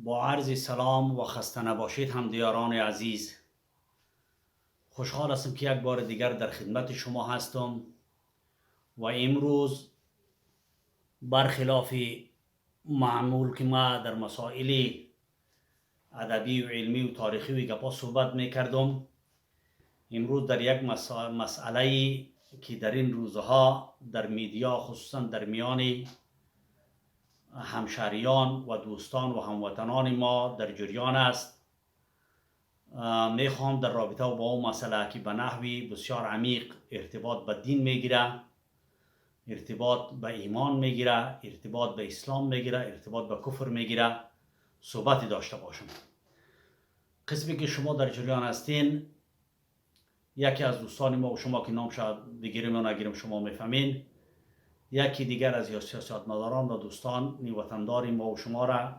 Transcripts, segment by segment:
با عرض سلام و خسته نباشید همدیاران عزیز. خوشحال هستم که یک بار دیگر در خدمت شما هستم و امروز برخلاف معمول که ما در مسائل ادبی و علمی و تاریخی و گپا صحبت میکردم، امروز در یک مسئله که در این روزها در میدیا خصوصا در میان همشهریان و دوستان و هموطنان ما در جریان است. میخوام در رابطه با اون مسئله که به نحوی بسیار عمیق ارتباط به دین میگیره، ارتباط به ایمان میگیره، ارتباط به اسلام میگیره، ارتباط به کفر میگیره صحبتی داشته باشم. قسمی که شما در جریان هستین، یکی از دوستان ما و شما که نام شاید بگیریم و نگیریم شما میفهمین، یکی دیگر از سیاستمداران و دوستان وطندار ما و شما را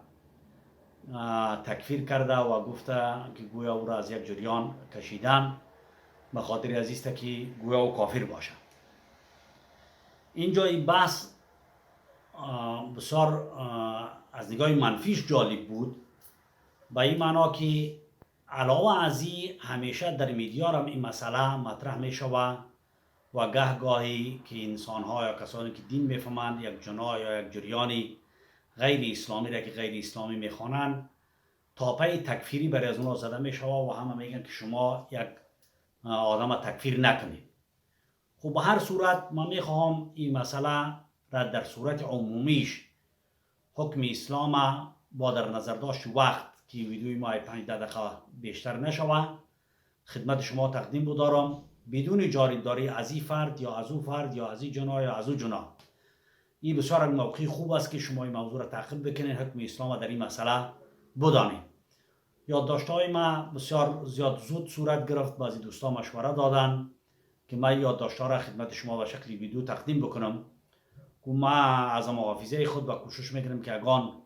تکفیر کرده و گفته که گویا او را از یک جریان کشیدن به خاطر از است که گویا او کافر باشه. اینجا این بحث بسیار از نگاه منفیش جالب بود، به این معنا که علاوه از این همیشه در میدیا هم این مسئله مطرح می شود و گاهی که انسان ها یا کسانی که دین میفهمند یک جناح یا یک جریانی غیر اسلامی را که غیر اسلامی میخوانند تاپه تکفیری برای از اونها زده می شود و همه میگن که شما یک آدم تکفیر نکنید. خب به هر صورت من میخواهم این مسئله را در صورت عمومیش حکم اسلام با در نظر داشت وقت که ویدیوی ما 5 دقیقه بیشتر نشود خدمت شما تقدیم بدارم بدون جاریداری از این فرد یا از او فرد یا از این جناح یا از او جناح. این بسیار موقعی خوب است که شما این موضوع را تعقیب بکنید، حکم اسلام در این مسئله بدانید. یادداشت‌های ما بسیار زیاد زود صورت گرفت، بعضی دوستان مشوره دادن که من یادداشت‌ها را خدمت شما به شکل ویدیو تقدیم بکنم. که ما از محافظه خود و کوشش میکنیم که اگان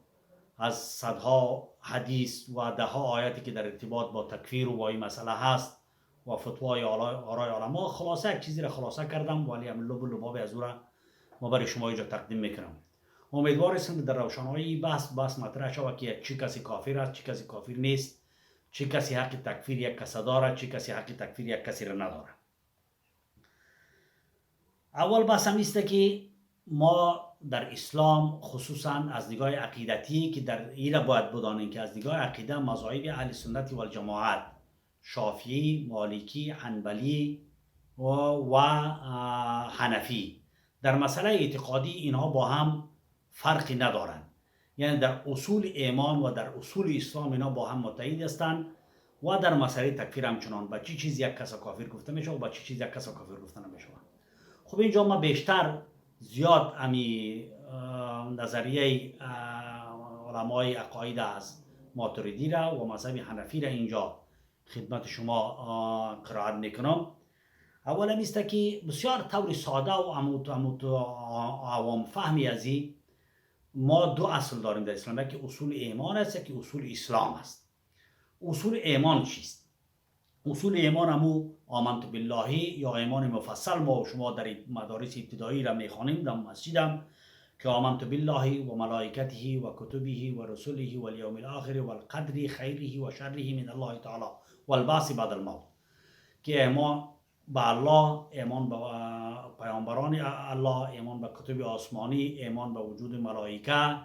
از صدها حدیث و دهها آیاتی که در ارتباط با تکفیر و با این مسئله هست و فتوای آرای علما خلاصه یک چیزی را خلاصه کردم، ولی هم لباب از او را ما برای شما اینجا تقدیم میکنم. امیدوار هستم که در روشنایی بحث مطرح شود که چه کسی کافر است، چه کسی کافر نیست، چه کسی حق تکفیر یک کس داره، چه کسی حق تکفیر یک کسی را نداره. اول بحث هم است که ما در اسلام خصوصا از نگاه عقیدتی که در این را باید بدانیم که از نگاه عقیده مذاهب اهل سنت و الجماعت شافعی، مالکی، حنبلی و حنفی در مسئله اعتقادی اینها با هم فرقی ندارند. یعنی در اصول ایمان و در اصول اسلام اینا با هم متحد هستند و در مسئله تکفیر همچنان به چی چیز یک کس کافر گفته میشه و به چی چیز یک کس کافر گفته نمیشه. خب اینجا ما بیشتر زیاد امی نظریه علمای عقاید از ماتریدی را و مذهب حنفی را اینجا خدمت شما قرائت میکنم. اولا میسته که بسیار طور ساده و عوام فهمی از این ما دو اصل داریم در اسلام، که اصول ایمان است که اصول اسلام است. اصول ایمان چیست؟ اصول ایمان همو آمنت بالله یا ایمان مفصل ما و شما در مدارس ابتدایی را میخوانیم در مسجدم که آمنت بالله و ملائکته و کتبه و رسله و الیوم الاخر و القدر خیره و شره من الله تعالی و البعث بعد الموت، که ایمان به الله، ایمان به پیامبران الله، ایمان به کتب آسمانی، ایمان به وجود ملائکه،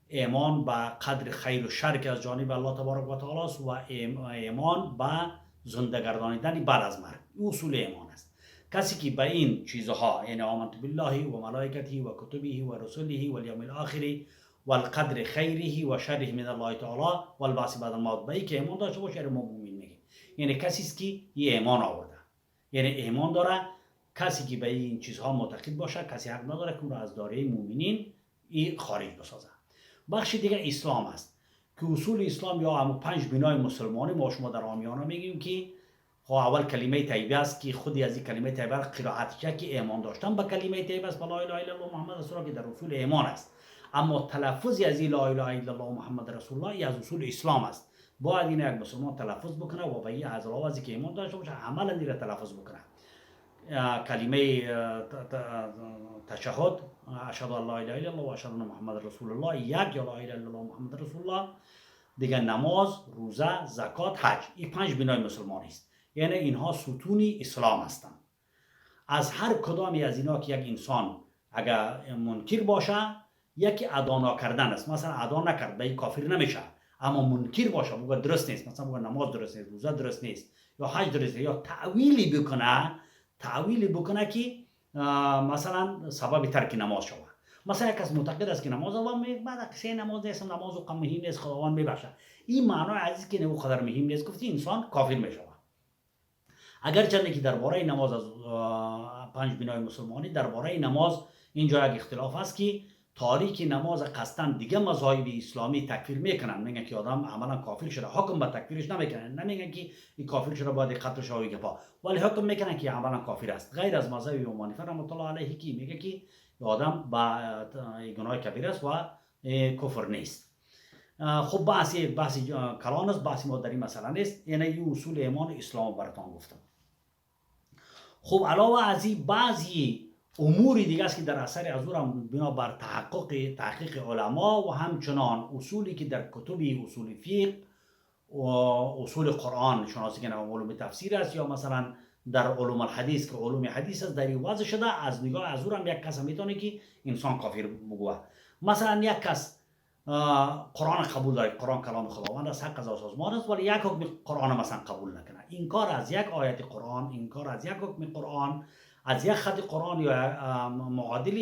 ایمان به قدر خیر و شر که از جانب الله تبارک و تعالی است و ایمان به زنده گردانیدن بعد از مرگ. اصول ایمان است. کسی که به این چیزها یعنی آمنت بالله و ملائکته و کتبه و رسله و الیوم الاخر و القدر خیره و شره من الله تعالی و البعث بعد الموت به این که ایمان داشته باشه ما مؤمن میگیم. یعنی کسی است که این ایمان آورده، یعنی ایمان داره. کسی که به این چیزها معتقد باشه کسی حق نداره که اون را از دایره مؤمنین این خارج بسازه. بخش دیگه اسلام است که اصول اسلام یا هم 5 بنای مسلمانی ما شما در عامیانه میگیم که اول کلمه طیبه است که خودی از این کلمه طیبه قرائت چه که ایمان داشتن به کلمه طیبه است، لا اله الا الله محمد رسول الله که در اصول ایمان است. اما تلفظ از این لا اله الا الله محمد رسول الله از اصول اسلام است. باید این یک مسلمان تلفظ بکنه و به این از علاوه از که ایمان داشته باشه عملا این را تلفظ بکنه. کلمه تشهد اشهد ان لا اله الا الله و اشهد ان محمد رسول الله، یک یا لا اله الا الله محمد رسول الله دیگه نماز، روزه، زکات، حج، این 5 بنای مسلمانی است. یعنی اینها ستون اسلام هستند. از هر کدامی از اینا که یک انسان اگر منکر باشه، یکی ادا نکردن است. مثلا ادا نکرد به این کافر نمیشه، اما منکر باشه، بگه درست نیست، مثلا بگه نماز درست نیست، روزه درست نیست، یا حج درست نیست، یا تعویلی بکنه که مثلا سبب ترک نماز شود. مثلا یک کس معتقد است که نماز و بعد کسی نماز نیست، نماز و مهم نیست، خداوند میبخشه. این معنای عزیز که نه قدر مهم نیست گفتی انسان کافر میشه. اگرچه که درباره نماز از 5 بنای مسلمانی، درباره نماز اینجا یک اختلاف است که تاریک نماز قصدن دیگه مذاهب اسلامی تکفیر میکنن، میگن که آدم عملا کافر شده، حکم به تکفیرش نمیکنن، نمیگن که این کافر شده باید قتل شوی گپا، ولی حکم میکنن که عملا کافر است. غیر از مذهب امام حنیفه رحمت الله علیه که میگه که آدم با گناه کبیره است و کفر نیست. خب بحثی کلان است، بحثی ما در این مسئله نیست. یعنی این اصول ایمان اسلام براتون گفتم. خب علاوه از این بعضی اموری دیگه است که در اثر از اون بنابر تحقیق علما و همچنان اصولی که در کتب اصول فقه و اصول قرآن شناسی که علوم تفسیر است، یا مثلا در علوم الحدیث که علوم حدیث است، در این وضع شده از نگاه از اون یک کس میتونه که انسان کافر بگوه. مثلا یک کس قرآن قبول داره، قرآن کلام خداوند است، حق از آسمان است، ولی یک حکم قرآن مثلا قبول نکنه، این کار از یک آیت قرآن، این کار از یک حکم قرآن، از یک خط قرآن یا معادل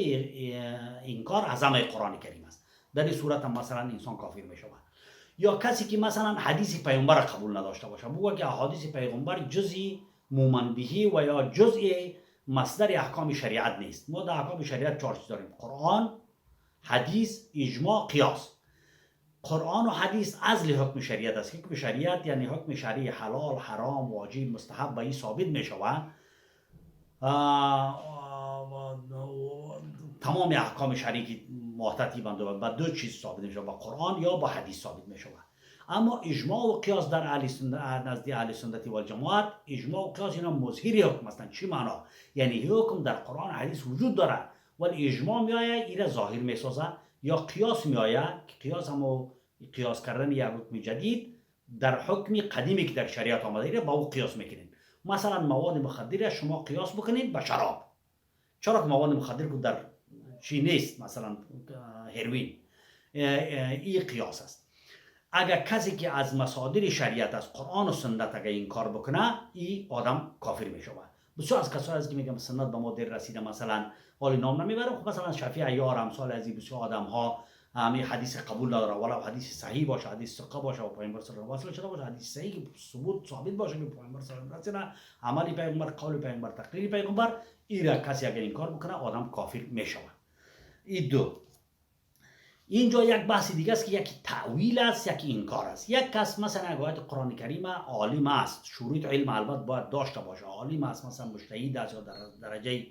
این کار از همه قرآن کریم است. در این صورت هم مثلا انسان کافر می شود. یا کسی که مثلا حدیث پیغمبر قبول نداشته باشه، بگه که حدیث پیغمبر جزئی مومن بهی و یا جزئی مصدر احکام شریعت نیست. ما در احکام شریعت 4 چیز داریم: قرآن، حدیث، اجماع، قیاس. قرآن و حدیث اصل حکم شریعت است. حکم شریعت یعنی حکم شرعی، حلال، حرام، واجب، مستحب، به این ثابت می شود. تمام احکام شرعی که محتطی بنده با 2 چیز ثابت می شود: با قرآن یا با حدیث ثابت می شود. اما اجماع و قیاس در نزد اهل سنت و جماعت، اجماع و قیاس اینا مظهری حکم هستند. چی معنا؟ یعنی حکم در قرآن و حدیث وجود داره، ولی اجماع میآید اینا ظاهر میسازه، یا قیاس میآید که قیاس هم قیاس کردن یک حکم جدید در حکم قدیمی که در شریعت آمده ایره با او قیاس میکنین. مثلا مواد مخدر شما قیاس بکنید به شراب، چرا که مواد مخدر که در چی نیست، مثلا هروئین، این قیاس است. اگر کسی که از مصادر شریعت از قرآن و سنت اگر این کار بکنه، این آدم کافر می شود. بسیار از کسایی است که میگم سنت به ما دیر رسیده، مثلا حالی نام نمیبرم، خب مثلا شفیع عیار امثال از این بسیار آدم ها همین حدیث قبول نداره، ولو حدیث صحیح باشه، حدیث ثقه باشه و پیامبر صلی الله علیه و آله باشه، حدیث صحیح ثبوت ثابت باشه که پیامبر صلی الله علیه و آله عملی پیامبر، قول پیامبر، تقریر پیامبر، این کسی اگر این کار بکنه آدم کافر میشود. این دو. اینجا یک بحث دیگه است که یکی تعویل است، یکی انکار است. یک کس مثلا آیات قرآن کریم عالم است، شروط علم البته باید داشته باشه، عالم است، مثلا مجتهد است یا در درجه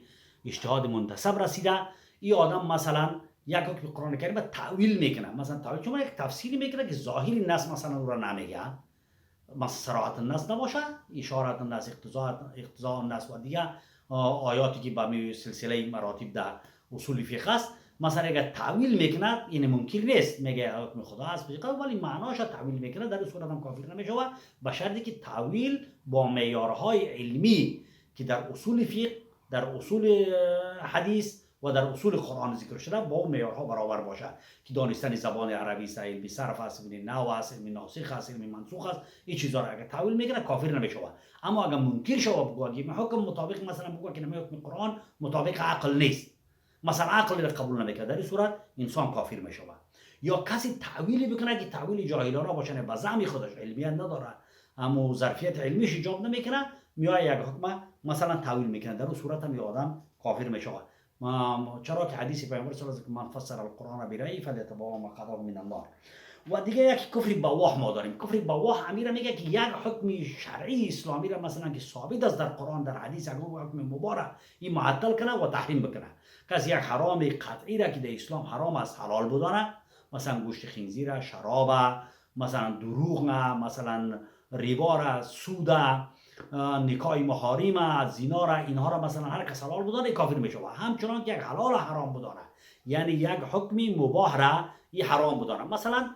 اجتهاد منتسب رسیده، این آدم مثلا یک حکم قرآن کریم تعویل میکنه. مثلا تعویل چون یک تفسیری میکنه که ظاهر النص مثلا او را نمیگه، مثلا صراحت النص نباشه، اشارت النص، اقتضاء النص و دیگه آیاتی که به سلسله مراتب در اصول فقه است، مثلا اگر تعویل میکنه این ممکن نیست، میگه حکم خدا است ولی معناش تعویل میکنه، در این صورت هم کافر نمیشه، به شرطی که تعویل با معیارهای علمی که در اصول فقه، در اصول حدیث و در اصول قرآن ذکر شده با اون معیارها برابر باشه، که دانستن زبان عربی است، علم صرف است، علم نحو است، علم ناسخ است، علم منسوخ است، این چیزا را اگر تعویل میکنه کافر نمیشه. اما اگر منکر شو بگه حکم مطابق مثلا بگه که حکم قرآن مطابق عقل نیست، مثلا عقل را قبول نمیکنه، در این صورت انسان کافر میشه. یا کسی تعویلی بکنه که تعویل جاهلانه باشه، به زعم خودش علمیت نداره اما ظرفیت علمیش ایجاب نمیکنه، میاد یک حکم مثلا تعویل میکنه، در اون صورت هم آدم کافر میشه. چرا که حدیث پیامبر صلی الله علیه و آله من فسر القرآن برأیه فلیتبوأ مقعده من النار. و دیگه یک کفر بواح ما داریم. کفر بواح امیر میگه که یک حکم شرعی اسلامی را مثلا که ثابت است در قرآن، در حدیث، اگر حکم مبارک این معطل کنه و تحریم بکنه. کسی یک حرام قطعی را که در اسلام حرام است حلال بدانه، مثلا گوشت خنزیر، شراب، مثلا دروغ، مثلا ربا را، سود، نکاح محارم، زنا را، اینها را مثلا هر کس حلال بدانه کافر میشه. همچنان که یک حلال حرام بدانه، یعنی یک حکم مباح را این حرام بدانه. مثلا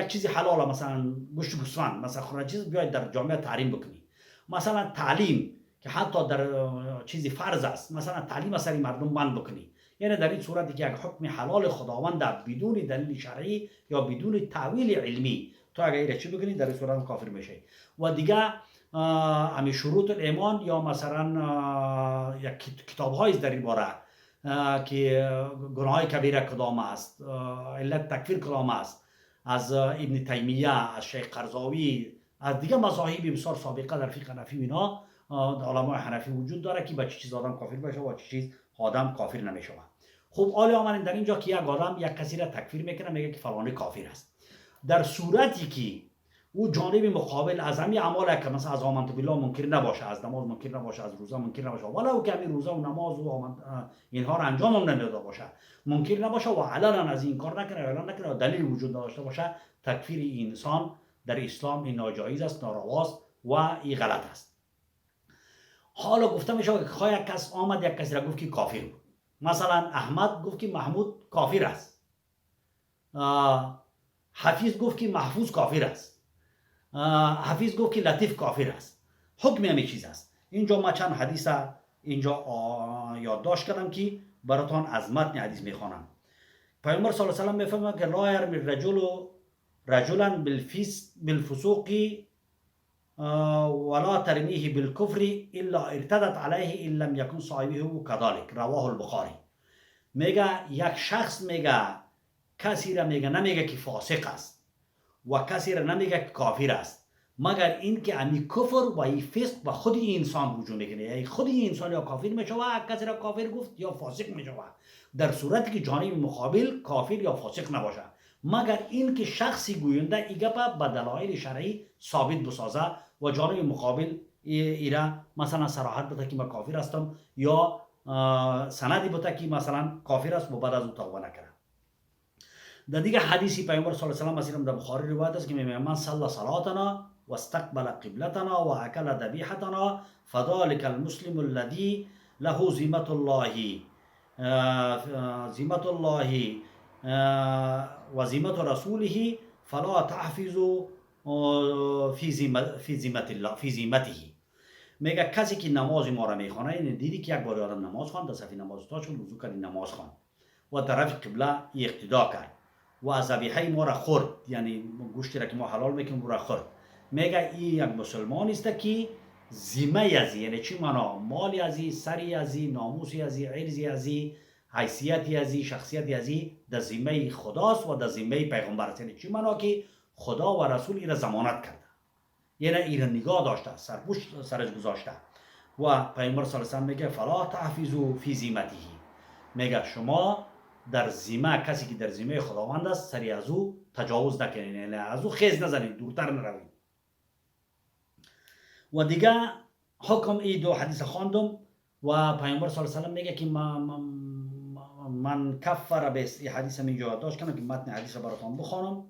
یک چیزی حلاله، مثلا گوشت گوسفند، مثلا خوردن چیز، بیاید در جامعه تحریم بکنی. مثلا تعلیم که حتی در چیزی فرض است، مثلا تعلیم از سری مردم بند بکنی. یعنی در این صورتی که یک حکم حلال خداوند بدون دلیل شرعی یا بدون تعویل علمی تو اگر ایره چی بکنی، در این صورت کافر میشه. و دیگه همین شروط ایمان یا مثلا یک کتاب های در این باره که گناه کبیره کدام است، علت تکفیر کدام است، از ابن تیمیه، از شیخ قرضاوی، از دیگه مذاهب بسیار سابقه در فقه حنفی اینا علمای حنفی وجود داره که با چه چیز آدم کافر بشه و چه چیز آدم کافر نمیشه. خب حالی آمدیم در اینجا که یک آدم یک کسی را تکفیر میکنه، میگه که فلانی کافر است، در صورتی که او جانب مقابل از همین اعمال که مثلا از آمنت بالله منکر نباشه، از نماز منکر نباشه، از روزه منکر نباشه، ولو که همین روزه و نماز و اینها را انجام هم نمیده باشه، منکر نباشه و علنا از این کار نکنه، اعلان نکنه و دلیل وجود نداشته باشه، تکفیر این انسان در اسلام این ناجایز است، نارواست و این غلط است. حالا گفته میشه که خواه یک کس آمد یک کسی را گفت که کافر بود. مثلا احمد گفت که محمود کافر است، حفیظ گفت که محفوظ کافر است، حفیظ گفت که لطیف کافر است. حکم همین چیز است. اینجا ما چند حدیث اینجا یادداشت کردم که براتان از متن حدیث میخوانم. پیامبر صلی الله علیه و آله میفرماید که لا یرمی الرجل رجلا بالفسوق ولا ترمیه بالکفر الا ارتدت علیه ان لم یکن صاحبه كذلك، رواه البخاری. میگه یک شخص میگه کسی را میگه نمیگه که فاسق است و کسی را نمیگه که کافر است، مگر اینکه امی کفر و این فسق و خود این انسان وجود میکنه، یعنی خود این انسان یا کافر میشه و کسی را کافر گفت یا فاسق میشه، در صورتی که جانب مقابل کافر یا فاسق نباشه، مگر اینکه شخصی گوینده ایگه به دلایل شرعی ثابت بسازه و جانب مقابل ایرا مثلا صراحت بده که من کافر هستم یا سندی بده که مثلا کافر است و بعد از او توبه نکنه. در دیگه حدیثی پیامبر صلی الله علیه و آله در بخاری روایت است که میگه من صلی صلاتنا و استقبل قبلتنا و اکل ذبیحتنا فذلك المسلم الذي له ذمة الله و ذمة رسوله فلا تحفظوا فی ذمته. میگه کسی که نماز ما را میخوانه، این دیدی که یک بار آدم نماز خواند، در صف نماز تا شد، وضو کرد، نماز خواند و طرف قبله اقتدا کرد و از ذبیحه ما را خورد، یعنی گوشتی را که ما حلال میکنیم او را خورد، میگه این یک مسلمان است که ذمه ازی، یعنی چی معنا؟ مالی ازی، سری ازی، ناموسی ازی، عرضی ازی، حیثیتی ازی، شخصیتی ازی در ذمه خداست و در ذمه پیغمبر است. یعنی چی معنا؟ که خدا و رسول این را ضمانت کرده، یعنی این را نگاه داشته، سرپوش سرش گذاشته. و پیامبر صلی الله علیه و آله میگه فلا تحفظوا فی ذمته، میگه شما در ذمه کسی که در ذمه خداوند است سری از او تجاوز نکنید، یعنی از او خیز نزنید، دورتر نروید. و دیگه حکم این دو حدیث خواندم و پیامبر صلی الله علیه و آله میگه که من کفر به این حدیث من جا داشت کنم که متن حدیث براتون بخوانم.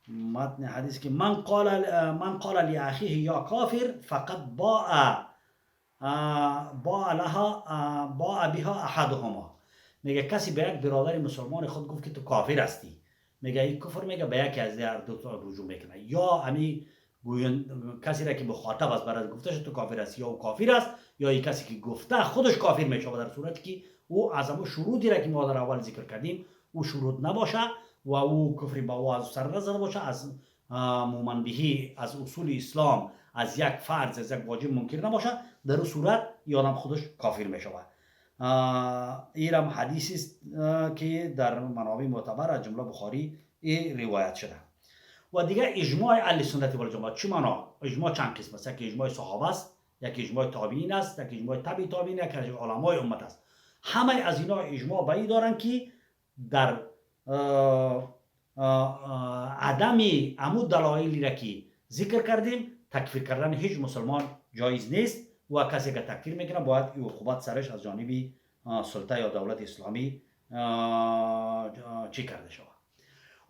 متن حدیث که من قال لاخیه یا کافر فقط باع بها احدهما. میگه کسی به یک برادر مسلمان خود گفت که تو کافر هستی، میگه این کفر میگه به یکی از هر دو تا رجوع میکنه، یا امی کسی را که مخاطب است برای گفتش تو کافر است، یا او کافر است، یا این کسی که گفته خودش کافر میشه، در صورتی که او از همون شروطی را که ما در اول ذکر کردیم او شروط نباشه و او کفر با او از سر نزده باشه، از مومن بهی، از اصول اسلام، از یک فرض، از یک واجب منکر نباشه، در اون صورت یادم خودش کافر میشه. اینم حدیثی است که در منابع معتبر از جمله بخاری روایت شده. و دیگه اجماع اهل سنت و الجماعت چی معنا؟ اجماع چند قسم است، یکی اجماع صحابه است، یکی اجماع تابعین است، یکی اجماع تبع تابعین، یکی علمای امت است. همه از اینا اجماع به این دارن که در عدم عمود دلایلی را که ذکر کردیم تکفیر کردن هیچ مسلمان جایز نیست و کسی که تکفیر میکنه باید این عقوبت سرش از جانب سلطه یا دولت اسلامی چی کرده شود.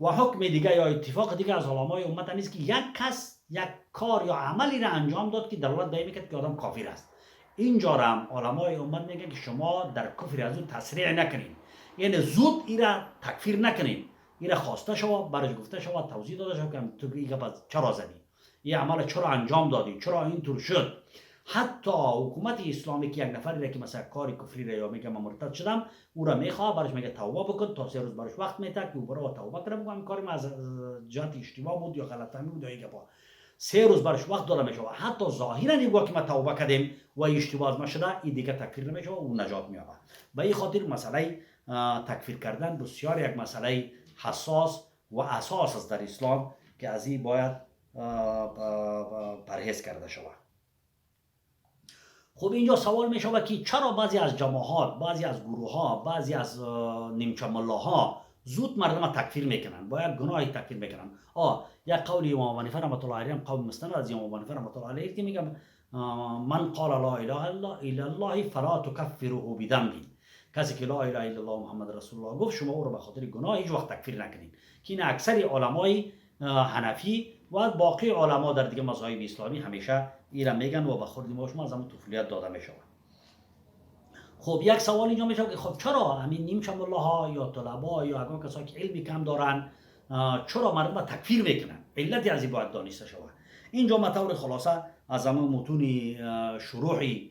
و حکم دیگه یا اتفاق دیگه از علمای امت نیست که یک کس یک کار یا عملی را انجام داد که دلالت به این میکرد که آدم کافر است. اینجا هم علمای امت میگن که شما در کفر از اون تسریع نکنید، یعنی زود ایرا تکفیر نکنیم، ایرا خواسته شود، برش گفته شود، توضیح داده شود که تو این گپ چرا زدی، این عمل چرا انجام دادی، چرا اینطور شد. حتی حکومت اسلامی که یک نفری را که مثلا کاری کفری را یا میگه من مرتد شدم، او را میخواه، برش میگه توبه بکن، تا 3 روز برش وقت میده که او برای توبه کنه، بگم کاری من از جهت اشتباه بود یا غلط فهمی بود یا این گپا. 3 روز برش وقت داده میشه. حتی ظاهرا میگه که ما توبه کردیم و اشتباه ما شده، این دیگه تکفیر نمیشه و اون نجات مییابه. به این خاطر مسئله تکفیر کردن بسیار یک مسئله حساس و اساس است در اسلام که از این باید پرهیز کرده شود. خب اینجا سوال می شود که چرا بعضی از جماعات، بعضی از گروه ها، بعضی از نیمچه ملاها زود مردم تکفیر میکنن، باید گناه تکفیر میکنن. یک قول امام حنیفه رحمت الله علیه، قول مستند از امام حنیفه رحمت الله علیه که میگه من قال لا اله الا الله فلا تکفره بذنب، کسی که لا اله الا الله محمد رسول الله گفت شما او را به خاطر گناه هیچ وقت تکفیر نکنین. که این اکثر علمای حنفی و باقی علما در دیگه مذاهب اسلامی همیشه ایرا میگن و به خورد ما شما از همون طفولیت داده میشود. خب یک سوال اینجا میشه که خب چرا همین نیمچه ملاها یا طلبا یا اگر کسایی که علمی کم دارن چرا مردم تکفیر میکنن؟ علتی از این باید دانسته شود. اینجا مطور خلاصه از همون متون شروحی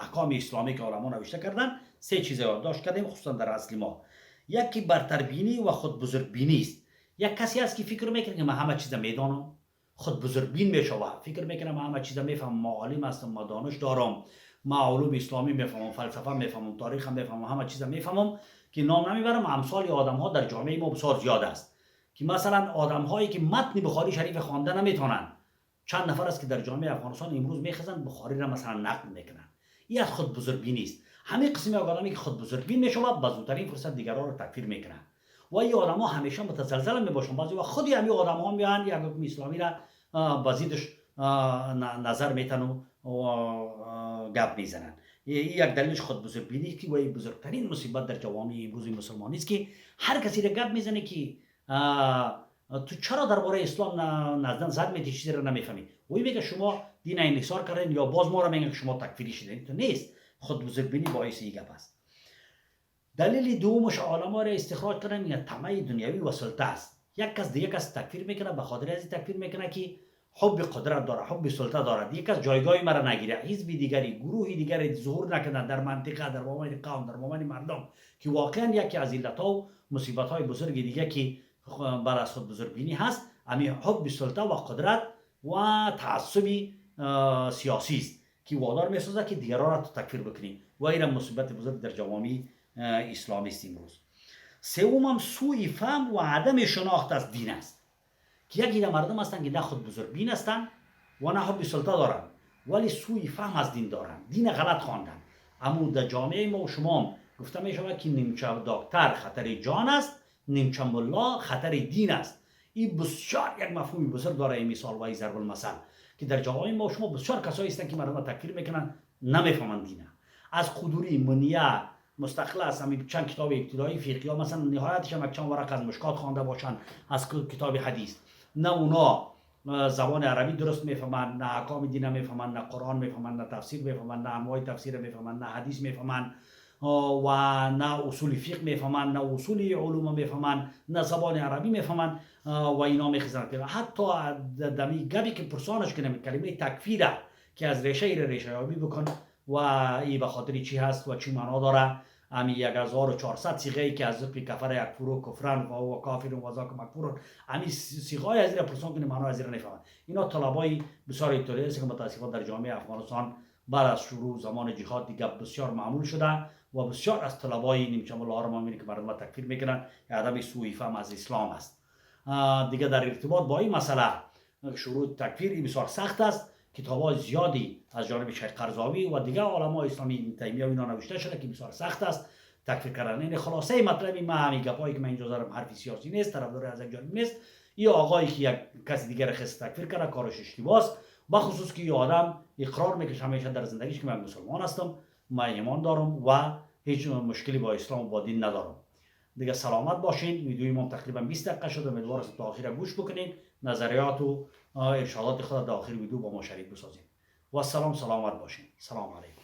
احکام اسلامی که علما نوشته کردن 3 چیز یادداشت کردیم، خصوصا در اصل ما. یکی برتربینی و خود بزرگبینی است. یک کسی هست که فکر میکنه که من همه چیز میدانم، خود بزرگبین میشود، فکر میکنه من همه چیز میفهمم، ما عالم هستم، ما دانش دارم، ما علوم اسلامی میفهمم، فلسفه میفهمم، تاریخ میفهمم، همه چیز میفهمم، که نام نمیبرم. امثال آدم ها در جامعه ما بسیار زیاد است که مثلا آدم هایی که متن بخاری شریف خوانده نمیتونن، چند نفر است که در جامعه افغانستان امروز میخزن بخاری را مثلا نقل میکنن. این از خود بزرگبینی است. همه قسم آدمی که خود بزرگبین میشود به زودترین فرصت دیگران را تکفیر میکنن و این آدم‌ها همیشه متزلزل میباشن. بعضی وقت خودی همین آدم‌ها میان یک حکم اسلامی را بازیدش نظر میتن و گپ میزنن. یک دلیلش خود بزرگبینی است که وای بزرگترین مصیبت در جوامع امروز مسلمانی است که هر کسی را گپ میزنه که تو چرا درباره اسلام نظر میدی، چیزی را نمیفهمی. وای میگه شما دین انحصار کردین، یا باز ما را میگن که شما تکفیری شدین. تو نیست. خود بزرگبینی باعث این گپ است. دلیل دومش علما را استخراج کردن یا طمع دنیوی و سلطه است. یک کس دیگه کس تکفیر میکنه، به خاطر از تکفیر میکنه که حب قدرت داره، حب سلطه داره. یک کس جایگاه مرا نگیره، حزب دیگری، گروه دیگری ظهور نکنه در منطقه، در مابین قوم، در مابین مردم، که واقعا یکی از علت‌ها و مصیبت‌های بزرگ دیگه که بر از خود بزرگبینی هست، همین حب سلطه و قدرت و تعصب سیاسی است که وادار میسازه که دیگران را تکفیر بکنیم و این مصیبت بزرگ در جوامع اسلامی است امروز. سوم سوء فهم و عدم شناخت از دین است که یکی در مردم هستند که نه خود بزرگبین هستند و نه حب سلطه دارند، ولی سوء فهم از دین دارند، دین غلط خواندند. اما در جامعه ما و شما گفته می شود که نیمچه دکتر خطر جان است، نیمچه ملا خطر دین است. این بسیار یک مفهوم بزرگ داره، این مثال و این ضرب المثل که در جامعه ما و شما بسیار کسایی هستند که مردم تکفیر میکنن، نمیفهمند دینه. از قدوری، منیه، مستخلص، همین چند کتاب ابتدایی فقهی ها مثلا نهایتش هم چند ورق از مشکات خوانده باشن از کتاب حدیث، نه اونا زبان عربی درست میفهمن، نه احکام دین میفهمن، نه قرآن میفهمن، نه تفسیر میفهمن، نه انواع تفسیر میفهمن، نه حدیث میفهمن و نه اصول فقه میفهمن، نه اصول علوم میفهمن، نه زبان عربی میفهمن و اینا میخزن. حتی دمی گبی که پرسانش کنیم کلمه تکفیره که از ریشه یابی بکن و این به خاطر چی هست و چی معنا داره. امی 1400 صیغه که از ذکر کفر یکفرو کفرن و کافر و ذاک مکفور، امی صیغه از این پرسان کنیم معنا از این نفهمن. اینا طلبای بسیار ایتالیایی است که متاسفانه در جامعه افغانستان بعد از شروع زمان جهاد دیگه بسیار معمول شده و بسیار از طلبای نیمچه ملا را ما می‌بینیم که مردم تکفیر میکنن. عدم سوء فهم از اسلام است. دیگه در ارتباط با این مسئله شروع تکفیر بسیار سخت است. کتاب‌های زیادی از جانب شیخ قرضاوی و دیگر علمای اسلامی ابن تیمیه و اینا نوشته شده که بسیار سخت است تکفیر کردن. این خلاصه مطلب ما همین گپایی که من اینجا دارم حرفی سیاسی نیست، طرفدار از یک جانب نیست. این آقایی که یک کسی دیگر خست تکفیر کرده کارش اشتباهه است، بخصوص که این آدم اقرار میکنه همیشه در زندگیش که من مسلمان هستم، من ایمان دارم و هیچ مشکلی با اسلام و با دین ندارم. دیگه سلامت باشین. ویدیوی ما تقریبا 20 دقیقه شده، امیدوارم تا آخر گوش بکنین، نظریات و ارشادات خود در آخر ویدیو با ما شریک بسازین. و سلامت باشین. سلام علیکم.